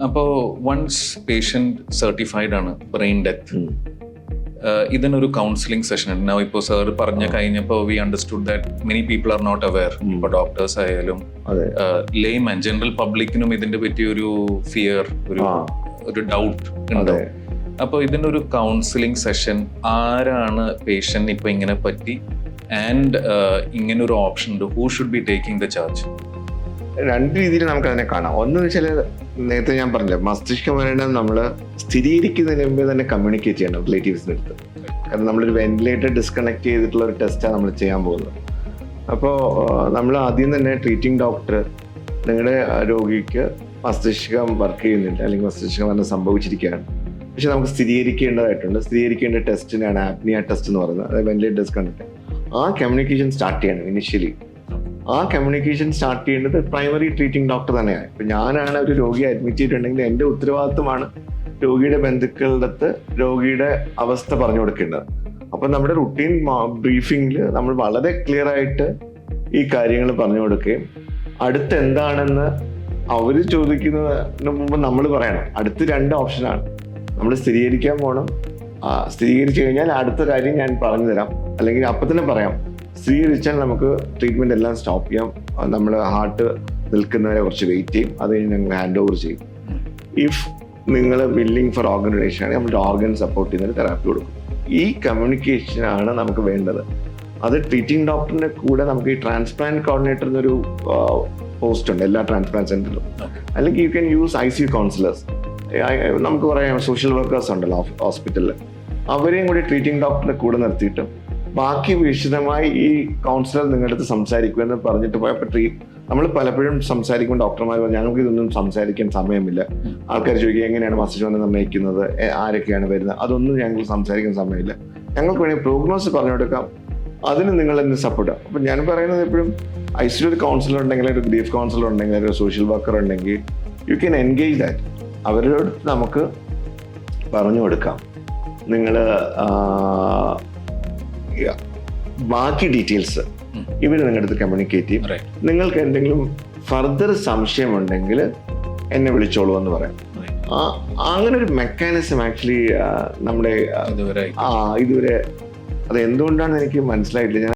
അപ്പോൾ once patient certified ആണ് brain death, ഇതിനൊരു കൗൺസിലിംഗ് സെഷൻ ഉണ്ട്. ഇപ്പോൾ സാർ പറഞ്ഞ കഴിഞ്ഞപ്പോൾ we understood that many people are not aware. ഇപ്പോൾ ഡോക്ടേഴ്സ് ആയാലും ലേമാൻ ജനറൽ പബ്ലിക്കിനും ഇതിന്റെ പറ്റി ഒരു ഫിയർ, ഒരു ഡൗട്ട് ഉണ്ട്. അപ്പോൾ ഇതിനൊരു കൗൺസിലിംഗ് സെഷൻ ആരാണ് പേഷ്യന്റ് ഇപ്പൊ ഇങ്ങനെ പറ്റി ആൻഡ് ഇങ്ങനെ ഒരു ഓപ്ഷൻ ഉണ്ട്, who should be taking the charge? രണ്ട് രീതിയിൽ നമുക്ക് അതിനെ കാണാം. ഒന്ന് വെച്ചാൽ നേരത്തെ ഞാൻ പറഞ്ഞില്ല, മസ്തിഷ്ക മരണം നമ്മൾ സ്ഥിരീകരിക്കുന്നതിന് മുമ്പേ തന്നെ കമ്മ്യൂണിക്കേറ്റ് ചെയ്യണം റിലേറ്റീവ്സിൻ്റെ അടുത്ത്. കാരണം നമ്മളൊരു വെന്റിലേറ്റർ ഡിസ്കണക്ട് ചെയ്തിട്ടുള്ള ഒരു ടെസ്റ്റാണ് നമ്മൾ ചെയ്യാൻ പോകുന്നത്. അപ്പോൾ നമ്മൾ ആദ്യം തന്നെ ട്രീറ്റിംഗ് ഡോക്ടർ നിങ്ങളുടെ രോഗിക്ക് മസ്തിഷ്കം വർക്ക് ചെയ്യുന്നില്ല അല്ലെങ്കിൽ മസ്തിഷ്ക മരണം സംഭവിച്ചിരിക്കുകയാണ്, പക്ഷെ നമുക്ക് സ്ഥിരീകരിക്കേണ്ടതായിട്ടുണ്ട്. സ്ഥിരീകരിക്കേണ്ട ടെസ്റ്റിനാണ് ആപ്നിയ ടെസ്റ്റ് എന്ന് പറയുന്നത്, അതായത് വെന്റിലേറ്റർ ഡിസ്കണക്ട്. ആ കമ്മ്യൂണിക്കേഷൻ സ്റ്റാർട്ട് ചെയ്യണം ഇനിഷ്യലി. ആ കമ്മ്യൂണിക്കേഷൻ സ്റ്റാർട്ട് ചെയ്യേണ്ടത് പ്രൈമറി ട്രീറ്റിംഗ് ഡോക്ടർ തന്നെയാണ്. ഇപ്പം ഞാനാണ് ഒരു രോഗിയെ അഡ്മിറ്റ് ചെയ്തിട്ടുണ്ടെങ്കിൽ എൻ്റെ ഉത്തരവാദിത്വമാണ് രോഗിയുടെ ബന്ധുക്കളുടെ അടുത്ത് രോഗിയുടെ അവസ്ഥ പറഞ്ഞു കൊടുക്കേണ്ടത്. അപ്പം നമ്മുടെ റുട്ടീൻ ബ്രീഫിങ്ങിൽ നമ്മൾ വളരെ ക്ലിയർ ആയിട്ട് ഈ കാര്യങ്ങൾ പറഞ്ഞു കൊടുക്കുകയും അടുത്ത് എന്താണെന്ന് അവർ ചോദിക്കുന്നതിന് മുമ്പ് നമ്മൾ പറയണം. അടുത്ത് രണ്ട് ഓപ്ഷനാണ്. നമ്മൾ സ്ഥിരീകരിക്കാൻ പോകണം. സ്ഥിരീകരിച്ചു കഴിഞ്ഞാൽ അടുത്ത കാര്യം ഞാൻ പറഞ്ഞു തരാം, അല്ലെങ്കിൽ അപ്പം തന്നെ പറയാം. സ്ഥിരീകരിച്ചാൽ നമുക്ക് ട്രീറ്റ്മെന്റ് എല്ലാം സ്റ്റോപ്പ് ചെയ്യാം. നമ്മൾ ഹാർട്ട് നിൽക്കുന്നവരെ കുറച്ച് വെയിറ്റ് ചെയ്യും, അത് കഴിഞ്ഞ് ഞങ്ങൾ ഹാൻഡ് ഓവർ ചെയ്യും. ഇഫ് നിങ്ങൾ വില്ലിങ് ഫോർ ഓർഗൻ ഡൊണേഷൻ ആണെങ്കിൽ നമ്മൾ ഓർഗൻ സപ്പോർട്ട് ചെയ്യുന്നൊരു തെറാപ്പി കൊടുക്കും. ഈ കമ്മ്യൂണിക്കേഷനാണ് നമുക്ക് വേണ്ടത്. അത് ട്രീറ്റിംഗ് ഡോക്ടറിന്റെ കൂടെ നമുക്ക് ഈ ട്രാൻസ്പ്ലാന്റ് കോർഡിനേറ്റർ എന്നൊരു പോസ്റ്റ് ഉണ്ട് എല്ലാ ട്രാൻസ്പ്ലാന്റ് സെന്ററിലും. അല്ലെങ്കിൽ you can use ICU counsellors. നമുക്ക് പറയാം സോഷ്യൽ വർക്കേഴ്സ് ഉണ്ടല്ലോ ഹോസ്പിറ്റലിൽ, അവരെയും കൂടി ട്രീറ്റിംഗ് ഡോക്ടറിന്റെ കൂടെ നിർത്തിയിട്ട് ബാക്കി വിശദമായി ഈ കൗൺസിലർ നിങ്ങളുടെ അടുത്ത് സംസാരിക്കുമെന്ന് പറഞ്ഞിട്ട് പോയപ്പോൾ നമ്മൾ പലപ്പോഴും സംസാരിക്കുമ്പോൾ ഡോക്ടർമാർ പറഞ്ഞു ഞങ്ങൾക്ക് ഇതൊന്നും സംസാരിക്കാൻ സമയമില്ല. ആൾക്കാർ ചോദിക്കുക എങ്ങനെയാണ് മസ്തിഷ്കം നിർണ്ണയിക്കുന്നത്, ആരൊക്കെയാണ് വരുന്നത്, അതൊന്നും ഞങ്ങൾക്ക് സംസാരിക്കാൻ സമയമില്ല. ഞങ്ങൾക്ക് വേണമെങ്കിൽ പ്രോഗ്നോസ് പറഞ്ഞു കൊടുക്കാം, അതിന് നിങ്ങൾ എന്ത് സപ്പോർട്ട്. അപ്പം ഞാൻ പറയുന്നത് എപ്പോഴും ICU ഒരു കൗൺസിലർ ഉണ്ടെങ്കിൽ, ഒരു ഗ്രീഫ് കൗൺസിലർ ഉണ്ടെങ്കിൽ, ഒരു സോഷ്യൽ വർക്കർ ഉണ്ടെങ്കിൽ യു ക്യാൻ എൻഗേജ് ദാറ്റ്. അവരോട് നമുക്ക് പറഞ്ഞു കൊടുക്കാം. നിങ്ങൾ ബാക്കി ഡീറ്റെയിൽസ് ഇവർ നിങ്ങളുടെ അടുത്ത് കമ്മ്യൂണിക്കേറ്റ് ചെയ്യും. നിങ്ങൾക്ക് എന്തെങ്കിലും ഫർദർ സംശയമുണ്ടെങ്കിൽ എന്നെ വിളിച്ചോളൂ എന്ന് പറയാം. അങ്ങനെ ഒരു മെക്കാനിസം ആക്ച്വലി നമ്മുടെ ഇതുവരെ അത് എന്തുകൊണ്ടാണെന്ന് എനിക്ക് മനസ്സിലായിട്ടില്ല.